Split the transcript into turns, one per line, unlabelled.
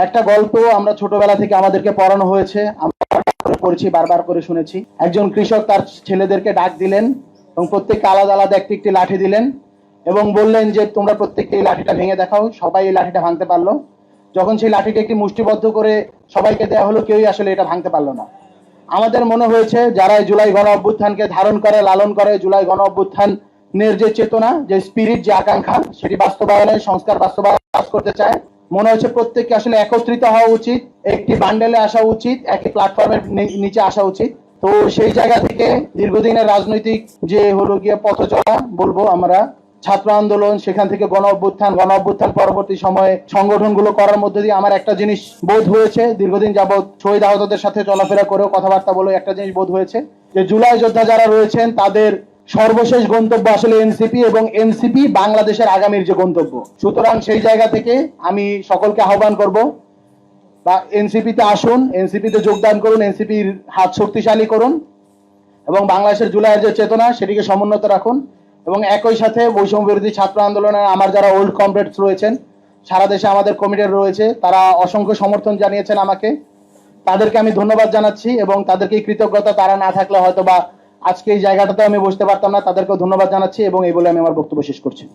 একটা গল্প আমরা ছোটবেলা থেকে আমাদেরকে পড়ানো হয়েছে, আমরা পড়েছি, বারবার করে শুনেছি। একজন কৃষক তার ছেলেদেরকে ডাক দিলেন এবং প্রত্যেককে আলাদা আলাদা একটি একটি লাঠি দিলেন এবং বললেন যে তোমরা প্রত্যেককে এই লাঠিটা ভেঙে দেখাও। সবাই এই লাঠিটা ভাঙতে পারলো। যখন সেই লাঠিটা একটি মুষ্টিবদ্ধ করে সবাইকে দেওয়া হলো, কেউই আসলে এটা ভাঙতে পারলো না। আমাদের মনে হয়েছে যারা এই জুলাই গণ অভ্যুত্থানকে ধারণ করে, লালন করে, জুলাই গণ অভ্যুত্থানের যে চেতনা, যে স্পিরিট, যে আকাঙ্ক্ষা, সেটি বাস্তবায়নে, সংস্কার বাস্তবায়ন কাজ করতে চায়, মনে হচ্ছে প্রত্যেককে আসলে একত্রিত হওয়া উচিত, একটি বান্ডেলে আসা উচিত, একটি প্ল্যাটফর্মের নিচে আসা উচিত। তো সেই জায়গা থেকে দীর্ঘদিনের রাজনৈতিক যে হলো গিয়ে পথ চলা বলবো আমরা, ছাত্র আন্দোলন, সেখান থেকে গণ অভ্যুত্থান পরবর্তী সময়ে সংগঠনগুলো করার মধ্যে দিয়ে আমার একটা জিনিস বোধ হয়েছে, দীর্ঘদিন যাবৎ শহীদ আহতদের সাথে চলাফেরা করেও কথাবার্তা বলে একটা জিনিস বোধ হয়েছে, যে জুলাই যোদ্ধা যারা রয়েছেন তাদের সর্বশেষ গন্তব্য আসলে এনসিপি, এবং এনসিপি বাংলাদেশের আগামীর যে গন্তব্য। সুতরাং সেই জায়গা থেকে আমি সকলকে আহ্বান করব, বা এনসিপিতে আসুন, এনসিপিতে যোগদান করুন, এনসিপির হাত শক্তিশালী করুন এবং বাংলাদেশের জুলাইয়ের যে চেতনা সেটিকে সমুন্নত রাখুন। এবং একই সাথে বৈষম্য বিরোধী ছাত্র আন্দোলনে আমার যারা ওল্ড কমরেডস রয়েছেন, সারা দেশে আমাদের কমিটির রয়েছে, তারা অসংখ্য সমর্থন জানিয়েছেন আমাকে, তাদেরকে আমি ধন্যবাদ জানাচ্ছি এবং তাদেরকে কৃতজ্ঞতা, তারা না থাকলে হয়তো বা আজকে এই জায়গাটাতে আমি বসতে পারতাম না। তাদেরকেও ধন্যবাদ জানাচ্ছি এবং এই বলে আমি আমার বক্তব্য শেষ করছি।